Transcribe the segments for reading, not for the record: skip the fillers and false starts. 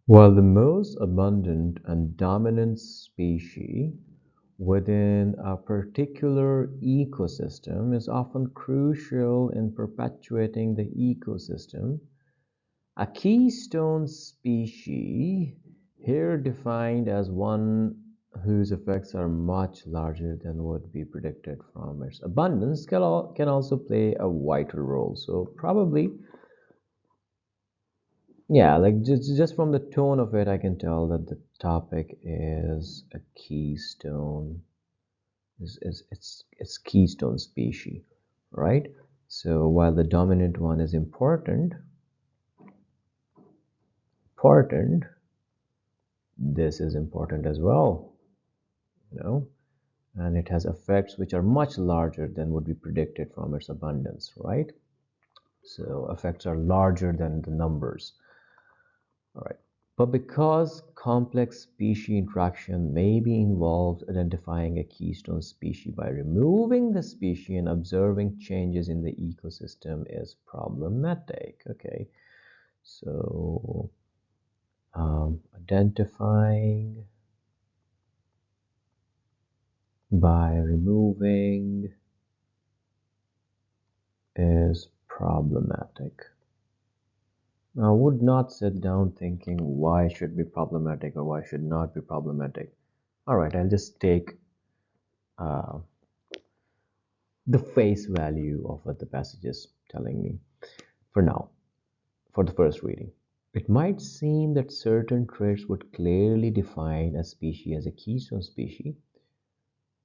While the most abundant and dominant species within a particular ecosystem is often crucial in perpetuating the ecosystem, a keystone species, here defined as one whose effects are much larger than would be predicted from its abundance, can also play a vital role. So probably, yeah, like just from the tone of it, I can tell that the topic is a keystone, it's keystone species, right? So while the dominant one is important, this is important as well, you know, and it has effects which are much larger than would be predicted from its abundance, right? So effects are larger than the numbers. All right. But because complex species interaction may be involved, identifying a keystone species by removing the species and observing changes in the ecosystem is problematic. Okay, so identifying by removing is problematic. I would not sit down thinking why should be problematic or why should not be problematic. All right, I'll just take uh, the face value of what the passage is telling me for now, for the first reading. It might seem that certain traits would clearly define a species as a keystone species,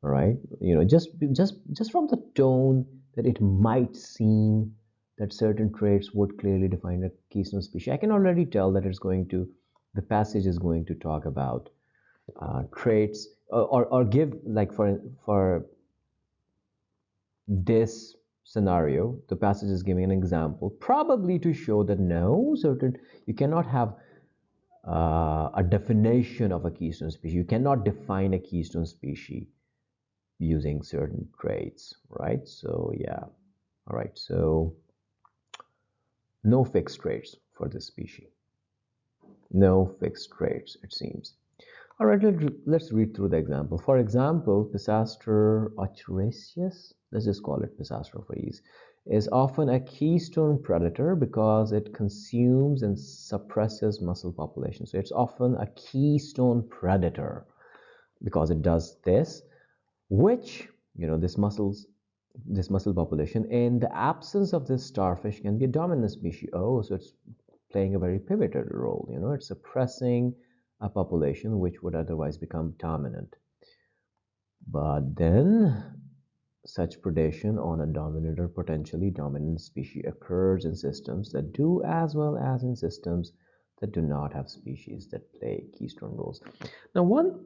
right? You know, just from the tone that it might seem that certain traits would clearly define a keystone species. I can already tell that the passage is going to talk about traits or give like for this scenario, the passage is giving an example, probably to show that no, certain you cannot have a definition of a keystone species. You cannot define a keystone species using certain traits, right? So yeah, all right. So no fixed traits for this species. No fixed traits, it seems. All right, let's read through the example. For example, Pisaster ochraceus, let's just call it Pisaster for ease, is often a keystone predator because it consumes and suppresses mussel population. So it's often a keystone predator because it does this, which, you know, this mussel population, in the absence of this starfish, can be a dominant species. Oh, so it's playing a very pivotal role. You know, it's suppressing a population which would otherwise become dominant. But then such predation on a dominant or potentially dominant species occurs in systems that do as well as in systems that do not have species that play keystone roles. Now, one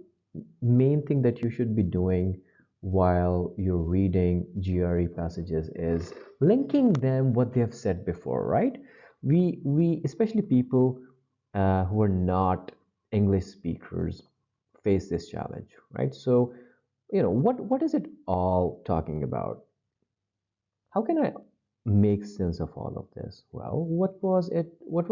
main thing that you should be doing while you're reading GRE passages is linking them what they have said before, right? We especially people who are not English speakers face this challenge, right? So, you know, what is it all talking about? How can I make sense of all of this? Well, what was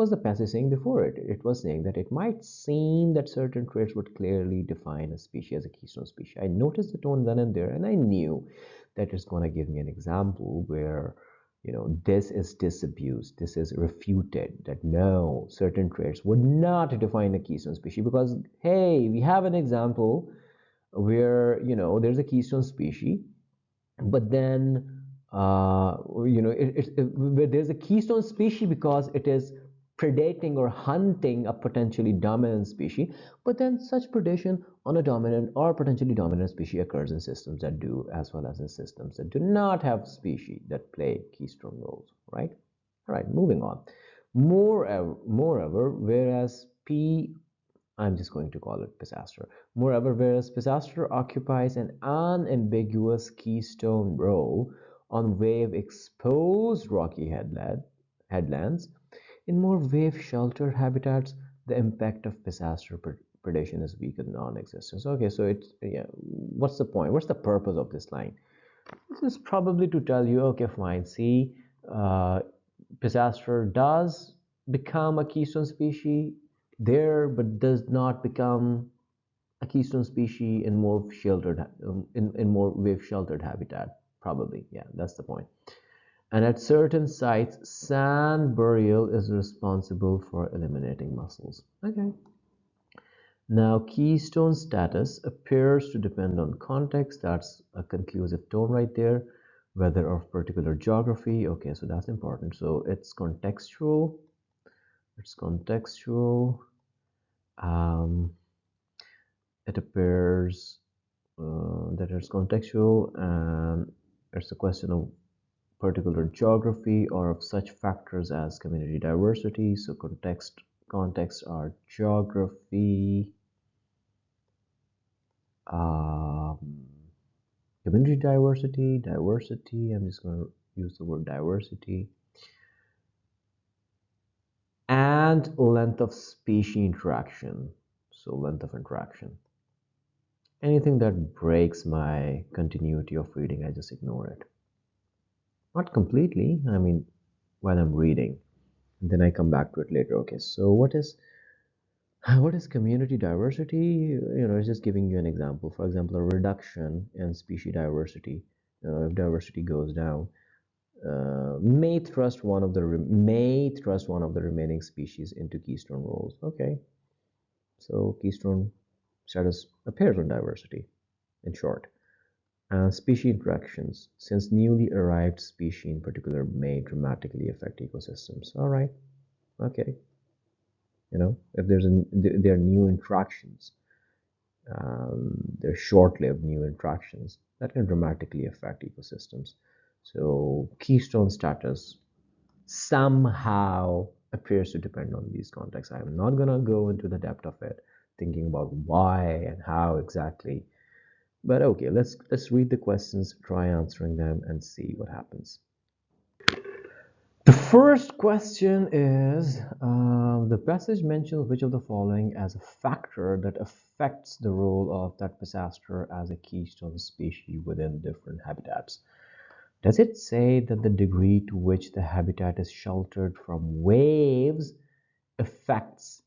the passage saying before it? It was saying that it might seem that certain traits would clearly define a species as a keystone species. I noticed the tone then and there, and I knew that it's going to give me an example where, you know, this is disabused, this is refuted, that no, certain traits would not define a keystone species because, hey, we have an example where, you know, there's a keystone species, but then you know there's a keystone species because it is predating or hunting a potentially dominant species, but then such predation on a dominant or potentially dominant species occurs in systems that do as well as in systems that do not have species that play keystone roles, right? All right, moving on. Moreover, whereas p I'm just going to call it Pisaster. Moreover, whereas Pisaster occupies an unambiguous keystone role on wave-exposed rocky headlands, in more wave-sheltered habitats, the impact of Pisaster predation is weak and non-existent. Okay, so it's, yeah, what's the point? What's the purpose of this line? This is probably to tell you, okay, fine. See, Pisaster does become a keystone species there, but does not become a keystone species in more sheltered in more wave sheltered habitat. Probably, yeah, that's the point. And at certain sites, sand burial is responsible for eliminating mussels. Okay. Now, keystone status appears to depend on context. That's a conclusive tone right there. Whether of particular geography. Okay, so that's important. So it's contextual. It's contextual. Um, it appears that it's contextual, and it's a question of particular geography or of such factors as community diversity. So context are geography, um, community diversity. I'm just going to use the word diversity, and length of species interaction. So length of interaction. Anything that breaks my continuity of reading, I just ignore it. Not completely. I mean, while I'm reading, and then I come back to it later. Okay, so what is community diversity? It's just giving you an example. For example, a reduction in species diversity. If diversity goes down, may thrust one of the remaining species into keystone roles. Okay, so keystone status appears on diversity. In short, species interactions, since newly arrived species in particular may dramatically affect ecosystems. All right, okay. If there are new interactions, they're short-lived new interactions that can dramatically affect ecosystems. So keystone status somehow appears to depend on these contexts. I'm not going to go into the depth of it, thinking about why and how exactly. But okay, let's read the questions, try answering them, and see what happens. The first question is the passage mentions which of the following as a factor that affects the role of that pisaster as a keystone species within different habitats. Does it say that the degree to which the habitat is sheltered from waves affects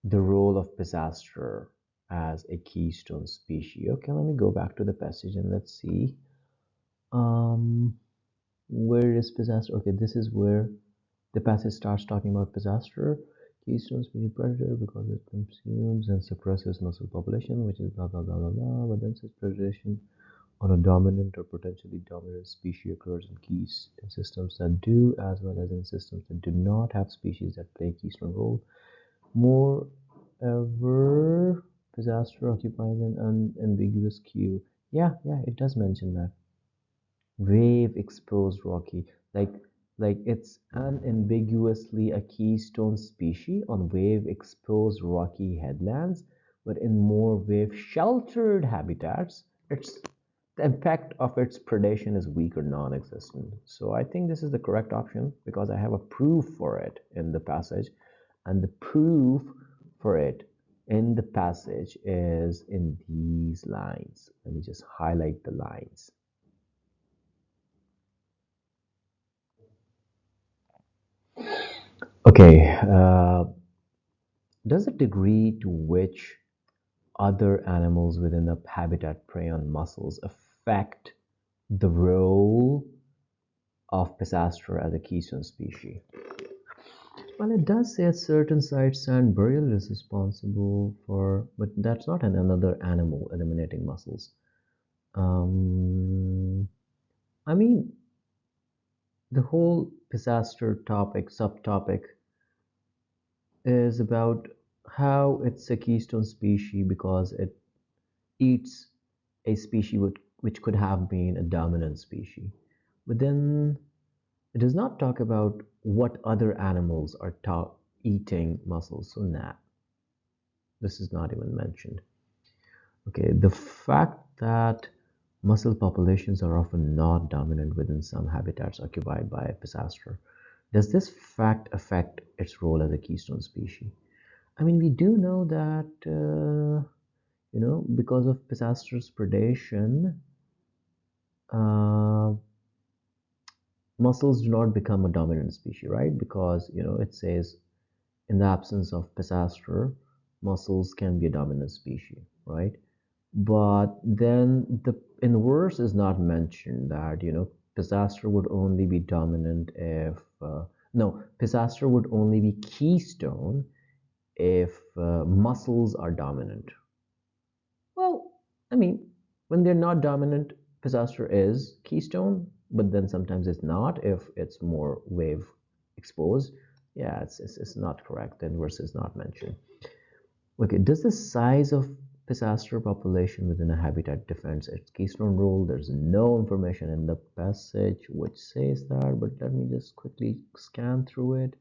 the role of pisaster as a keystone species? Okay, let me go back to the passage and let's see. Um, where is pisaster? Okay, this is where the passage starts talking about pisaster, keystone species predator, because it consumes and suppresses mussel population, which is blah blah blah blah blah. But then such predation on a dominant or potentially dominant species occurs in in systems that do, as well as in systems that do not have species that play a keystone role. Moreover, pisaster occupies an unambiguous queue. Yeah, it does mention that. Wave exposed rocky, like it's unambiguously a keystone species on wave exposed rocky headlands, but in more wave sheltered habitats, it's the impact of its predation is weak or non-existent. So I think this is the correct option because I have a proof for it in the passage, and the proof for it in the passage is in these lines. Let me just highlight the lines. Okay, does the degree to which other animals within the habitat prey on mussels affect the role of pisaster as a keystone species? Well, it does say at certain sites sand burial is responsible for, but that's not another animal eliminating mussels. Um, I mean, the whole pisaster topic, subtopic, is about how it's a keystone species because it eats a species which could have been a dominant species. But then it does not talk about what other animals are eating mussels. So, nah, this is not even mentioned. Okay, the fact that mussel populations are often not dominant within some habitats occupied by a pisaster. Does this fact affect its role as a keystone species? I mean, we do know that, because of pisaster's predation, uh, mussels do not become a dominant species, right? Because, it says In the absence of Pisaster, mussels can be a dominant species, right? But then the in the verse is not mentioned that Pisaster would only be dominant if no, Pisaster would only be keystone if mussels are dominant. Well, I mean, when they're not dominant, Pisaster is keystone, but then sometimes it's not if it's more wave exposed. Yeah, it's not correct. Then verse is not mentioned. Okay, does the size of Pisaster population within a habitat defend its keystone role? There's no information in the passage which says that, but let me just quickly scan through it.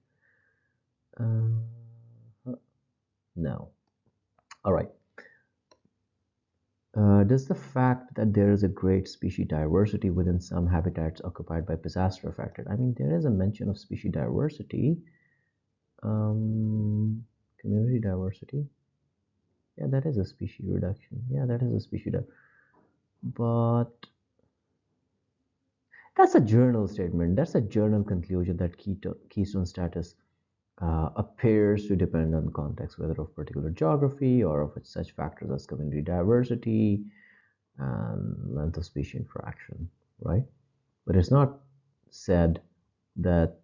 Uh, no. All right. Does the fact that there is a great species diversity within some habitats occupied by Pisaster affect it? I mean, there is a mention of species diversity. Community diversity. Yeah, that is a species reduction. Yeah, that is a species. But that's a journal statement. That's a journal conclusion that keystone status appears to depend on context, whether of particular geography or of such factors as community diversity and length of species interaction, right? But it's not said that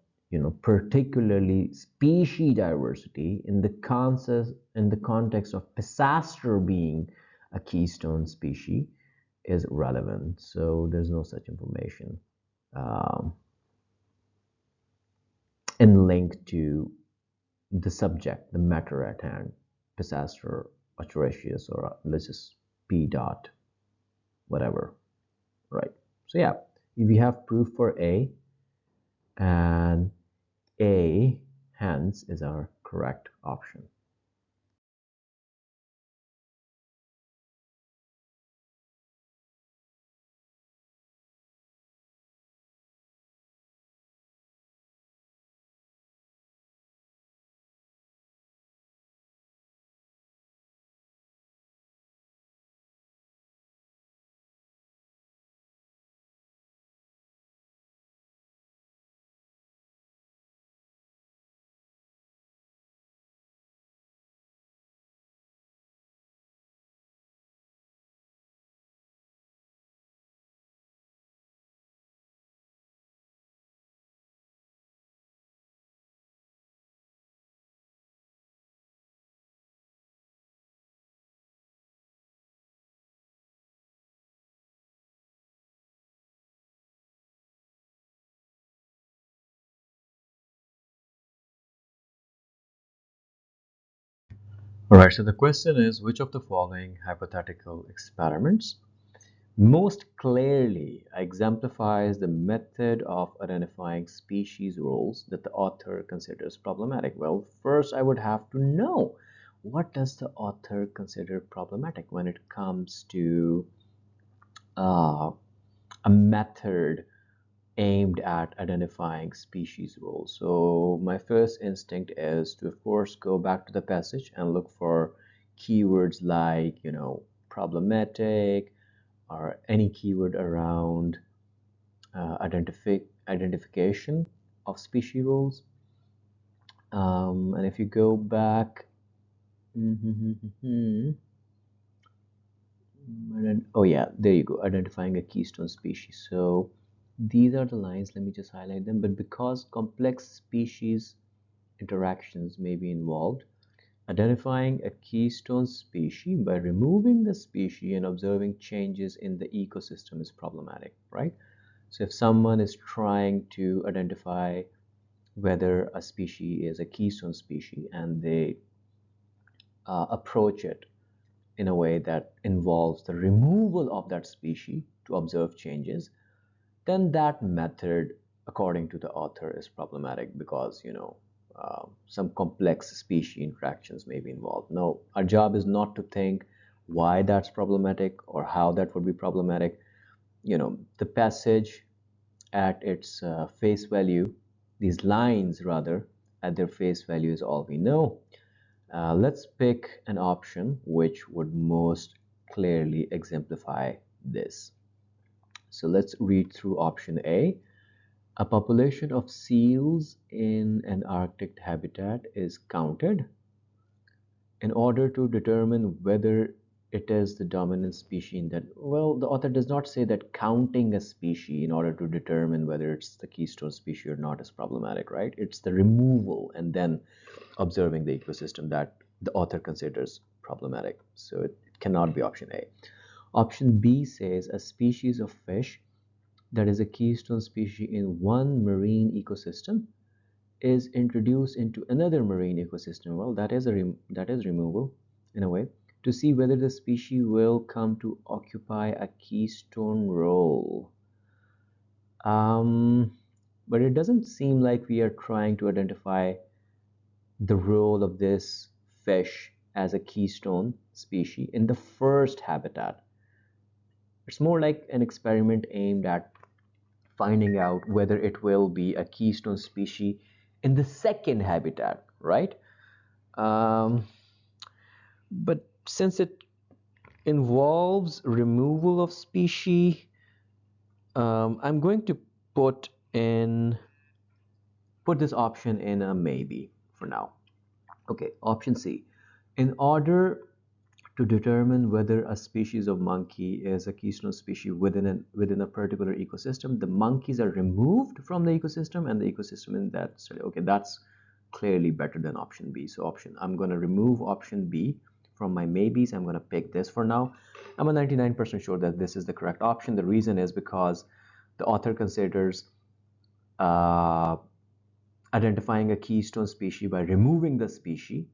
particularly species diversity in the context of Pisaster being a keystone species is relevant. So there's no such information um, in link to the subject, the matter at hand, Pisaster, Ochraceus, or let's just P dot whatever, right? So yeah, we have proof for A, and A hence is our correct option. Alright, so the question is which of the following hypothetical experiments most clearly exemplifies the method of identifying species roles that the author considers problematic? Well, first I would have to know what does the author consider problematic when it comes to uh, a method aimed at identifying species roles. So my first instinct is to, of course, go back to the passage and look for keywords like, problematic or any keyword around identification of species roles. And if you go back, oh yeah, there you go, identifying a keystone species. So these are the lines, let me just highlight them. But because complex species interactions may be involved, identifying a keystone species by removing the species and observing changes in the ecosystem is problematic, right? So if someone is trying to identify whether a species is a keystone species and they approach it in a way that involves the removal of that species to observe changes, then that method, according to the author, is problematic because, some complex species interactions may be involved. No, our job is not to think why that's problematic or how that would be problematic. The passage at its face value, these lines rather, at their face value is all we know. Let's pick an option which would most clearly exemplify this. So let's read through option A. A population of seals in an Arctic habitat is counted in order to determine whether it is the dominant species in that. Well, the author does not say that counting a species in order to determine whether it's the keystone species or not is problematic, right? It's the removal and then observing the ecosystem that the author considers problematic. So it cannot be option A. Option B says a species of fish that is a keystone species in one marine ecosystem is introduced into another marine ecosystem. Well, that is removal in a way to see whether the species will come to occupy a keystone role. Um, but it doesn't seem like we are trying to identify the role of this fish as a keystone species in the first habitat. It's more like an experiment aimed at finding out whether it will be a keystone species in the second habitat, right? Um, but since it involves removal of species, I'm going to put in put this option in a maybe for now. Okay, option C. In order to determine whether a species of monkey is a keystone species within a particular ecosystem, the monkeys are removed from the ecosystem and the ecosystem in that study. Okay, that's clearly better than option B. So I'm going to remove option B from my maybes. I'm going to pick this for now. I'm a 99% sure that this is the correct option. The reason is because the author considers uh, identifying a keystone species by removing the species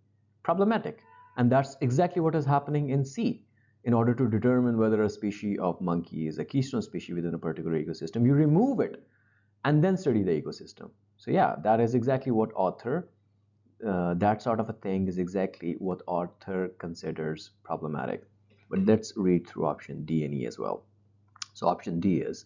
problematic. And that's exactly what is happening in C. In order to determine whether a species of monkey is a keystone species within a particular ecosystem, you remove it and then study the ecosystem. So yeah, that is exactly what that sort of a thing is exactly what author considers problematic. But let's read through option D and E as well. So option D is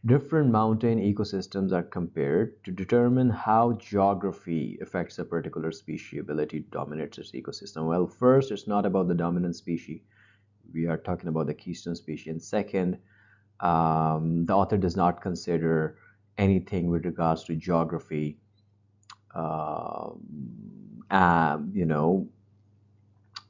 different mountain ecosystems are compared to determine how geography affects a particular species' ability to dominate its ecosystem. Well, first, it's not about the dominant species. We are talking about the keystone species. And second, the author does not consider anything with regards to geography, you know,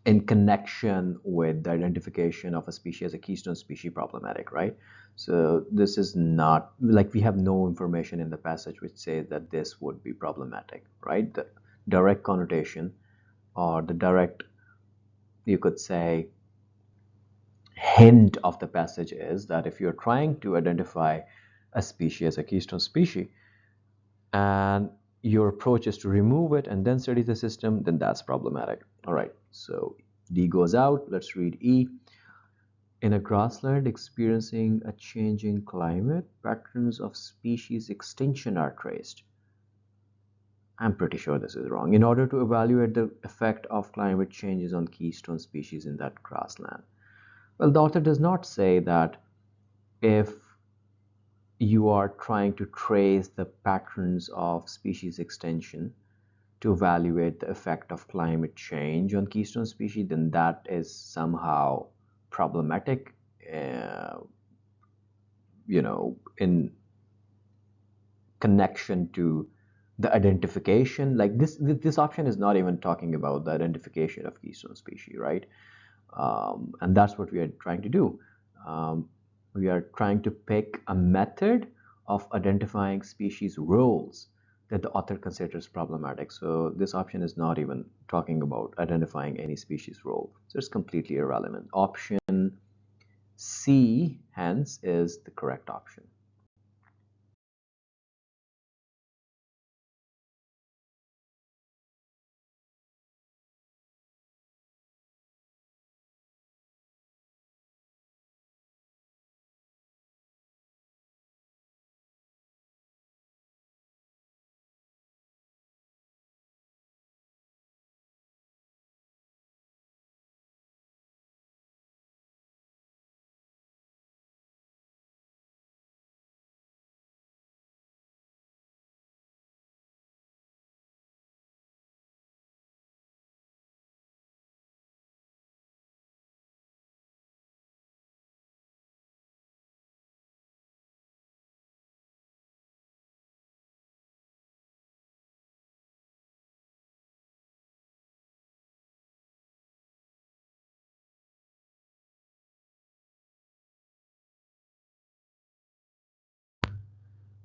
in connection with the identification of a species as a keystone species problematic, right? So this is not like we have no information in the passage which says that this would be problematic, right? The direct connotation or the direct, you could say, hint of the passage is that if you're trying to identify a species as a keystone species and your approach is to remove it and then study the system, then that's problematic. All right, so D goes out. Let's read E. In a grassland experiencing a changing climate, patterns of species extinction are traced. I'm pretty sure this is wrong. In order to evaluate the effect of climate changes on keystone species in that grassland. Well, the author does not say that if you are trying to trace the patterns of species extinction to evaluate the effect of climate change on keystone species, then that is somehow problematic, in connection to the identification. Like this option is not even talking about the identification of keystone species, right? And that's what we are trying to do. We are trying to pick a method of identifying species roles that the author considers problematic. So this option is not even talking about identifying any species role. So it's completely irrelevant. Option C, hence, is the correct option.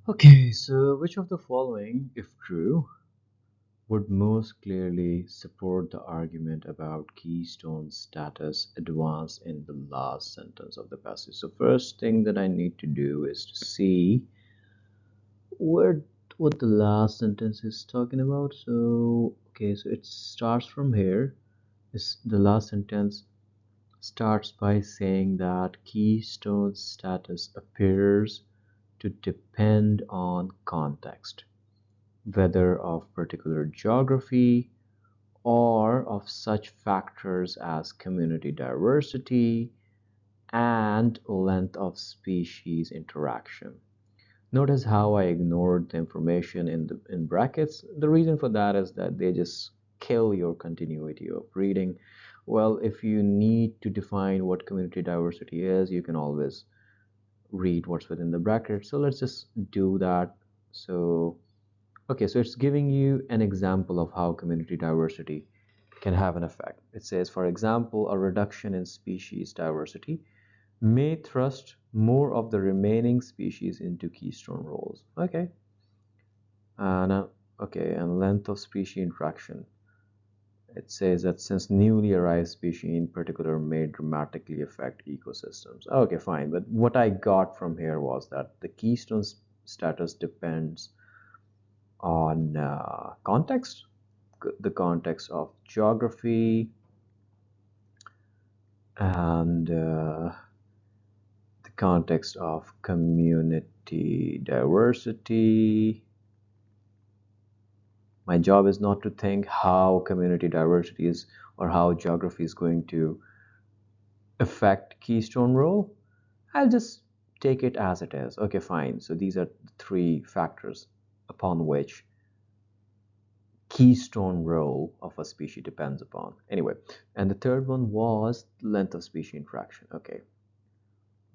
Okay, so which of the following, if true, would most clearly support the argument about keystone status advanced in the last sentence of the passage? So first thing that I need to do is to see where what the last sentence is talking about. So okay, so it starts from here. Is the last sentence starts by saying that keystone status appears to depend on context, whether of particular geography or of such factors as community diversity and length of species interaction. Notice how I ignored the information in brackets. The reason for that is that they just kill your continuity of reading. Well, if you need to define what community diversity is, you can always read what's within the bracket. So let's just do that. So, okay, so it's giving you an example of how community diversity can have an effect. It says, for example, a reduction in species diversity may thrust more of the remaining species into keystone roles. Okay, and and length of species interaction. It says that since newly arrived species in particular may dramatically affect ecosystems. Okay, fine. But what I got from here was that the keystone status depends on context, the context of geography, and the context of community diversity. My job is not to think how community diversity is or how geography is going to affect keystone role. I'll just take it as it is. Okay, fine. So these are the three factors upon which keystone role of a species depends upon. Anyway, and the third one was length of species interaction. Okay,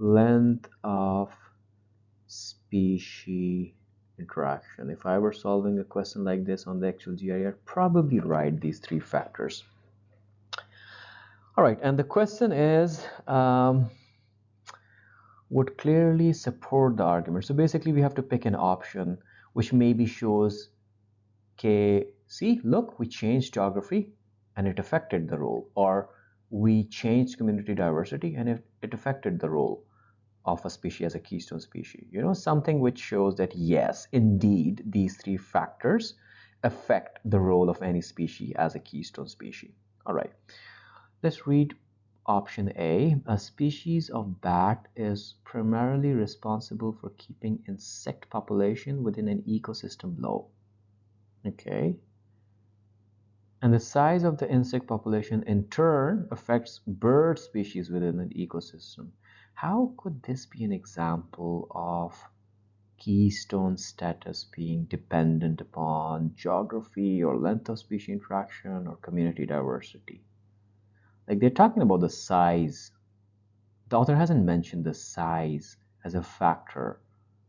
length of species interaction. If I were solving a question like this on the actual GRE, I'd probably write these three factors. All right, and the question is, would clearly support the argument. So basically we have to pick an option which maybe shows, okay, see, look, we changed geography and it affected the role, or we changed community diversity and it affected the role of a species as a keystone species. You know, something which shows that yes, indeed, these three factors affect the role of any species as a keystone species. All right, let's read option A. A species of bat is primarily responsible for keeping insect population within an ecosystem low. Okay. And the size of the insect population in turn affects bird species within an ecosystem. How could this be an example of keystone status being dependent upon geography or length of species interaction or community diversity? Like they're talking about the size. The author hasn't mentioned the size as a factor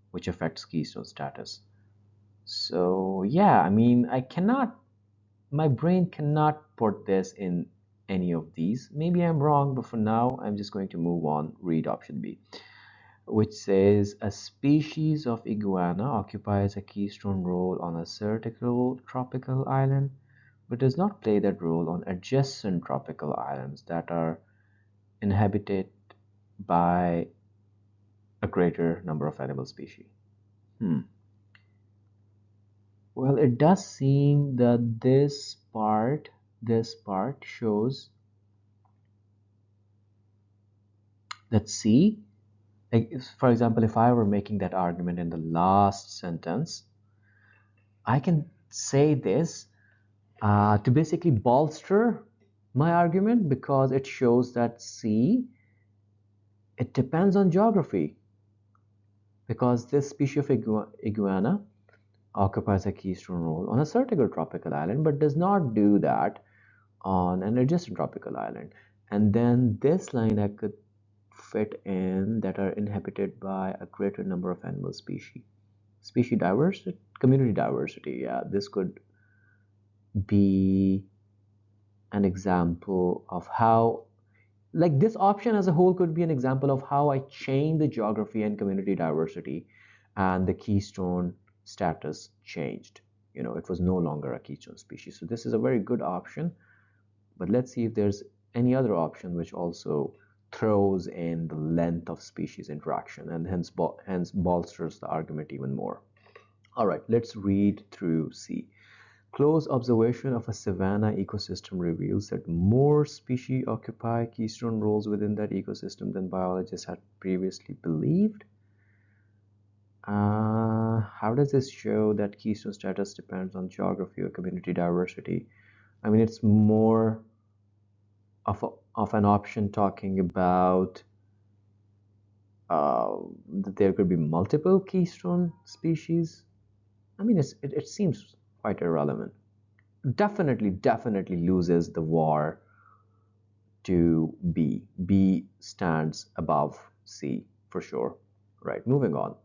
which affects keystone status. So yeah, I mean, my brain cannot put this in any of these. Maybe I'm wrong, but for now, I'm just going to move on, read option B, which says a species of iguana occupies a keystone role on a certain tropical island, but does not play that role on adjacent tropical islands that are inhabited by a greater number of animal species. Well, it does seem that this part shows that C, like for example, if I were making that argument in the last sentence, I can say this to basically bolster my argument because it shows that C, it depends on geography because this species of iguana occupies a keystone role on a certain tropical island but does not do that on an adjacent tropical island. And then this line I could fit in that are inhabited by a greater number of animal species. Species diversity, community diversity, yeah, this could be an example of how, like this option as a whole could be an example of how I change the geography and community diversity and the keystone status changed. It was no longer a keystone species. So this is a very good option, but let's see if there's any other option which also throws in the length of species interaction and hence bolsters the argument even more. All right, let's read through C. Close observation of a savanna ecosystem reveals that more species occupy keystone roles within that ecosystem than biologists had previously believed. How does this show that keystone status depends on geography or community diversity? I mean, it's more of an option talking about that there could be multiple keystone species. I mean, it seems quite irrelevant. Definitely loses the war to B. B stands above C for sure. Right, moving on.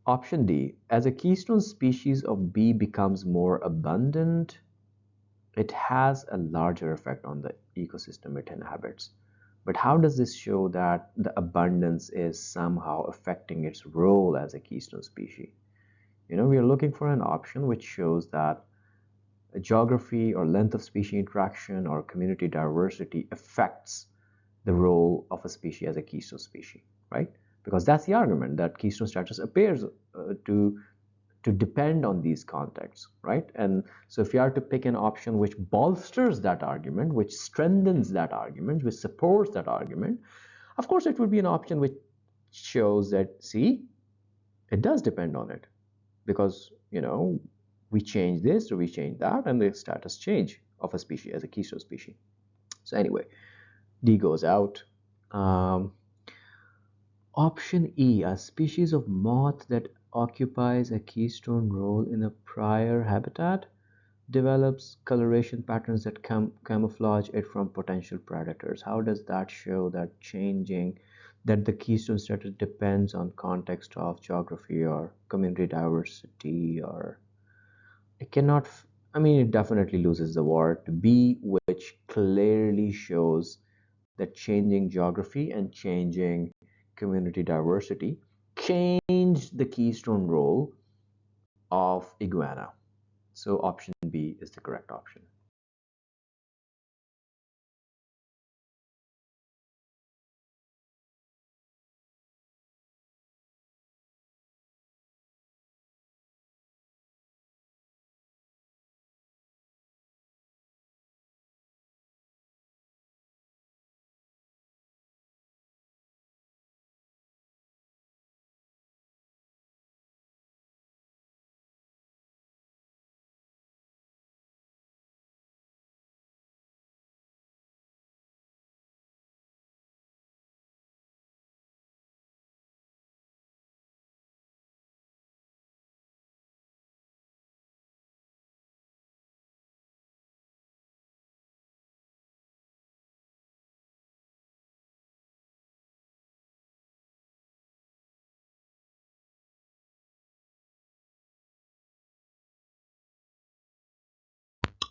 Option D. As a keystone species of bee becomes more abundant, it has a larger effect on the ecosystem it inhabits. But how does this show that the abundance is somehow affecting its role as a keystone species? We are looking for an option which shows that geography or length of species interaction or community diversity affects the role of a species as a keystone species, right? Because that's the argument, that keystone status appears to depend on these contexts, right? And so if you are to pick an option which bolsters that argument, which strengthens that argument, which supports that argument, of course it would be an option which shows that, see, it does depend on it, because we change this or we change that and the status change of a species as a keystone species. So anyway, D goes out. Option E, a species of moth that occupies a keystone role in a prior habitat develops coloration patterns that camouflage it from potential predators. How does that show that changing, that the keystone status depends on context of geography or community diversity? Or it cannot, I mean, it definitely loses the war to B, which clearly shows that changing geography and changing community diversity changed the keystone role of iguana. So option B is the correct option.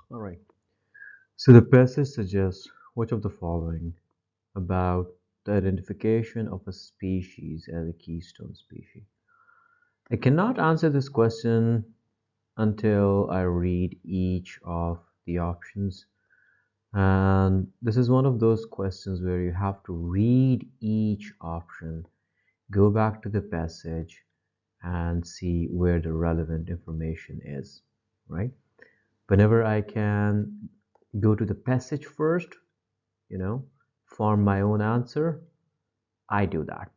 All right. So the passage suggests which of the following about the identification of a species as a keystone species? I cannot answer this question until I read each of the options. And this is one of those questions where you have to read each option, go back to the passage, and see where the relevant information is, right? Whenever I can go to the passage first, you know, form my own answer, I do that.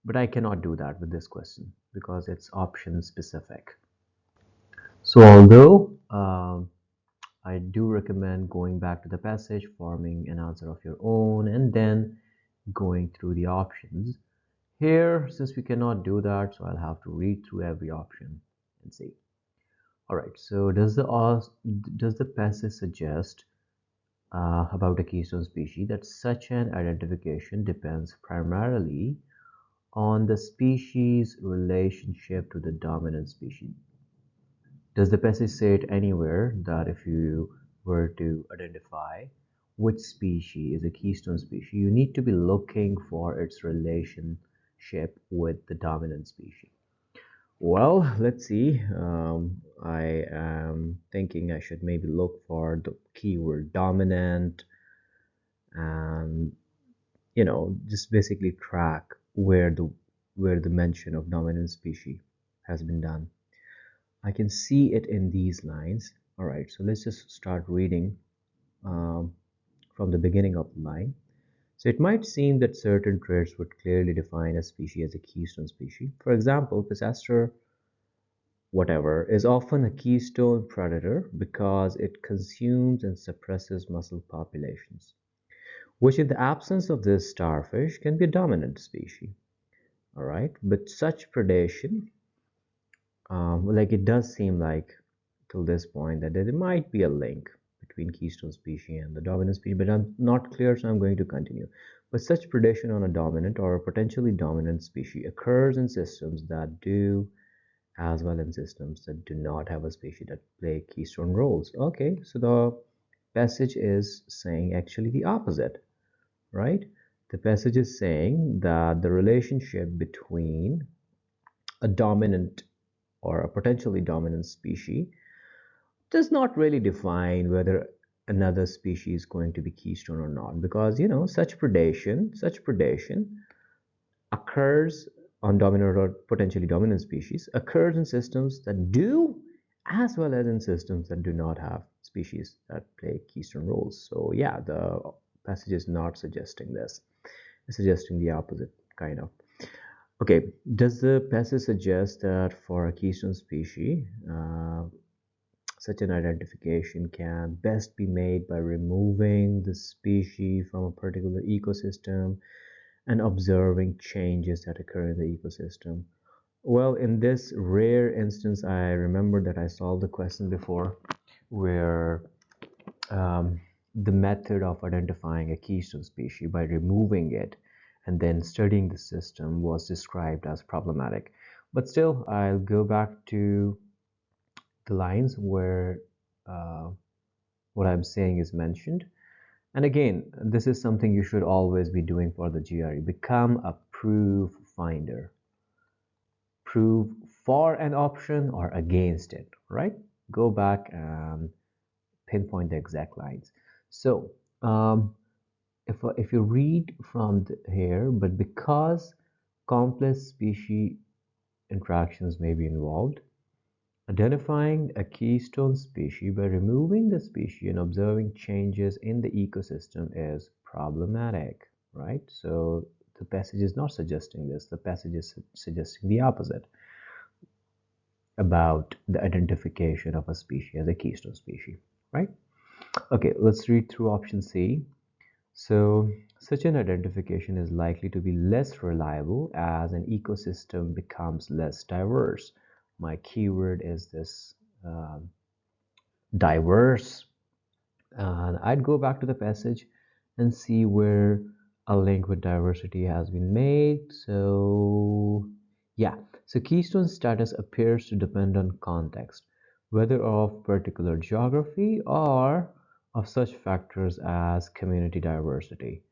But I cannot do that with this question because it's option specific. So although I do recommend going back to the passage, forming an answer of your own, and then going through the options. Here, since we cannot do that, so I'll have to read through every option and see. All right, so does the passage suggest about a keystone species that such an identification depends primarily on the species' relationship to the dominant species? Does the passage say it anywhere that if you were to identify which species is a keystone species, you need to be looking for its relationship with the dominant species? Well, let's see. I am thinking I should maybe look for the keyword dominant and just basically track where the mention of dominant species has been done. I can see it in these lines. All right, so let's just start reading um, from the beginning of the line. So it might seem that certain traits would clearly define a species as a keystone species. For example, Pisaster whatever is often a keystone predator because it consumes and suppresses mussel populations, which in the absence of this starfish can be a dominant species. All right, but such predation, like it does seem like till this point that there might be a link between keystone species and the dominant species, but I'm not clear, so I'm going to continue. But such predation on a dominant or a potentially dominant species occurs in systems that do, as well in systems that do not have a species that play keystone roles. Okay, so the passage is saying actually the opposite, right? The passage is saying that the relationship between a dominant or a potentially dominant species does not really define whether another species is going to be keystone or not, because such predation occurs on dominant or potentially dominant species occurs in systems that do, as well as in systems that do not have species that play keystone roles. So yeah, the passage is not suggesting this. It's suggesting the opposite, kind of. Okay, does the passage suggest that for a keystone species, such an identification can best be made by removing the species from a particular ecosystem and observing changes that occur in the ecosystem? Well, in this rare instance, I remember that I solved the question before where the method of identifying a keystone species by removing it and then studying the system was described as problematic. But still, I'll go back to the lines where uh, what I'm saying is mentioned. And again, this is something you should always be doing for the GRE. Become a proof finder. Prove for an option or against it, right? Go back and pinpoint the exact lines. So, if you read from here, but because complex species interactions may be involved, identifying a keystone species by removing the species and observing changes in the ecosystem is problematic, right? So the passage is not suggesting this. The passage is suggesting the opposite about the identification of a species as a keystone species, right? Okay, let's read through option C. So, such an identification is likely to be less reliable as an ecosystem becomes less diverse. My keyword is this um, diverse. And I'd go back to the passage and see where a link with diversity has been made. So, yeah, so keystone status appears to depend on context, whether of particular geography or of such factors as community diversity.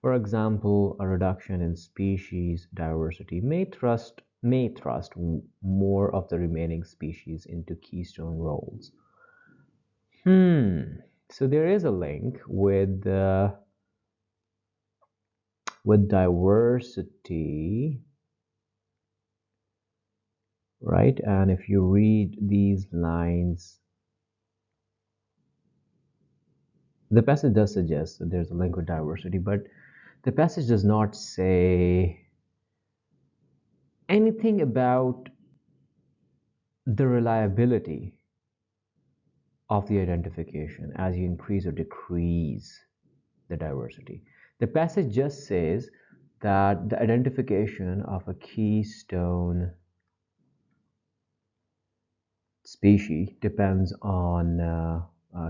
For example, a reduction in species diversity may thrust more of the remaining species into keystone roles. So there is a link with diversity, right? And if you read these lines, the passage does suggest that there's a link with diversity, but the passage does not say anything about the reliability of the identification as you increase or decrease the diversity. The passage just says that the identification of a keystone species depends on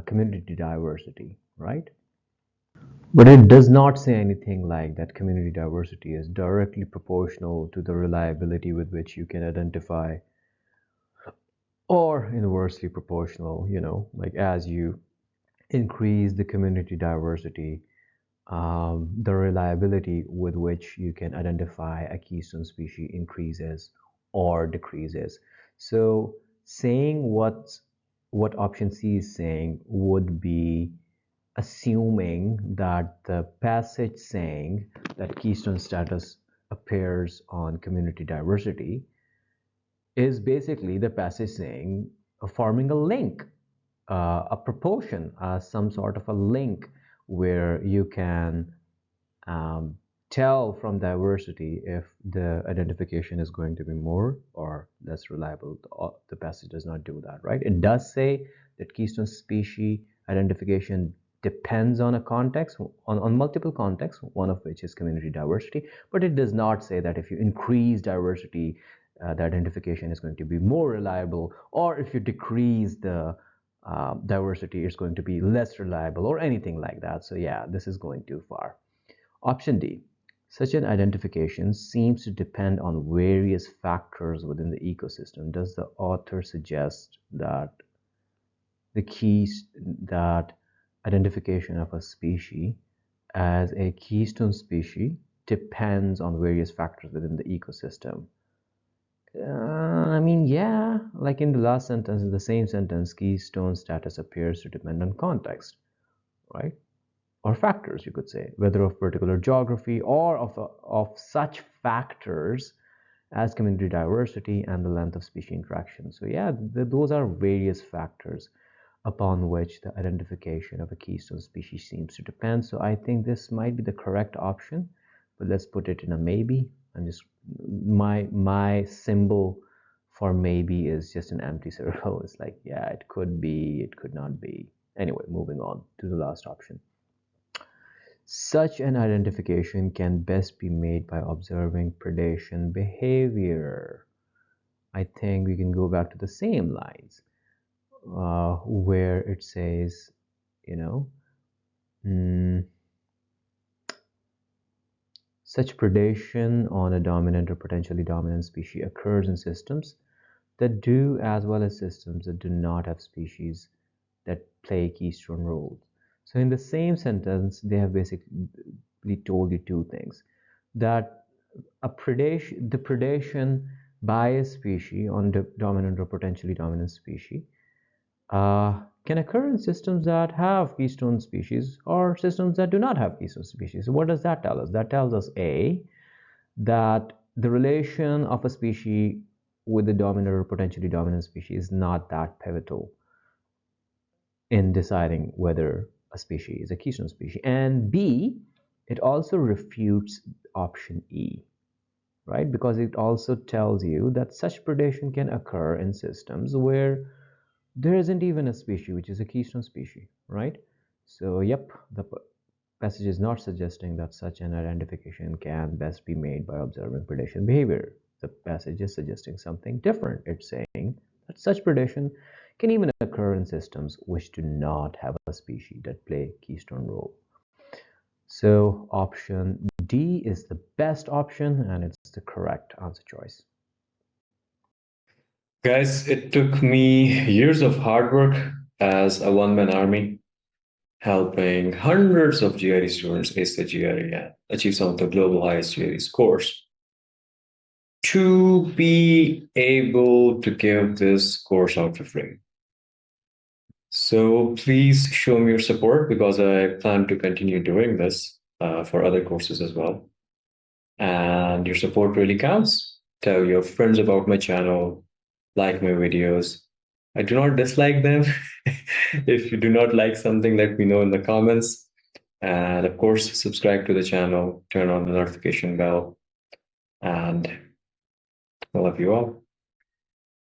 community diversity, right? But it does not say anything like that community diversity is directly proportional to the reliability with which you can identify, or inversely proportional, like as you increase the community diversity, the reliability with which you can identify a keystone species increases, or decreases. So saying what option C is saying would be assuming that the passage saying that keystone status appears on community diversity is basically the passage saying forming a link, a proportion, some sort of a link where you can um, tell from diversity if the identification is going to be more or less reliable. The passage does not do that, right? It does say that keystone species identification depends on a context, on multiple contexts, one of which is community diversity, but it does not say that if you increase diversity, the identification is going to be more reliable, or if you decrease the diversity, it's going to be less reliable, or anything like that. So yeah, this is going too far. Option D, such an identification seems to depend on various factors within the ecosystem. Does the author suggest that the keys that identification of a species as a keystone species depends on various factors within the ecosystem? I mean, yeah, like in the last sentence, in the same sentence, keystone status appears to depend on context, right? Or factors, you could say, whether of particular geography or of such factors as community diversity and the length of species interaction. So yeah, those are various factors upon which the identification of a keystone species seems to depend. So I think this might be the correct option, but let's put it in a maybe. And just my symbol for maybe is just an empty circle. It's like, yeah, it could be, it could not be. Anyway, moving on to the last option. Such an identification can best be made by observing predation behavior. I think we can go back to the same lines where it says, you know, such predation on a dominant or potentially dominant species occurs in systems that do as well as systems that do not have species that play keystone roles. So in the same sentence, they have basically told you two things. That the predation by a species on the dominant or potentially dominant species can occur in systems that have keystone species or systems that do not have keystone species. So what does that tell us? That tells us A, that the relation of a species with the dominant or potentially dominant species is not that pivotal in deciding whether a species is a keystone species. And B, it also refutes option E, right? Because it also tells you that such predation can occur in systems where there isn't even a species which is a keystone species, right? So yep, the passage is not suggesting that such an identification can best be made by observing predation behavior. The passage is suggesting something different. It's saying that such predation can even occur in systems which do not have a species that play a keystone role. So option D is the best option, and it's the correct answer choice. Guys, it took me years of hard work as a one-man army, helping hundreds of GRE students ace the GRE and achieve some of the global highest GRE scores, to be able to give this course out for free. So please show me your support, because I plan to continue doing this for other courses as well. And your support really counts. Tell your friends about my channel, like my videos. I do not dislike them. If you do not like something, let me know in the comments. And of course, subscribe to the channel, turn on the notification bell, and I love you all.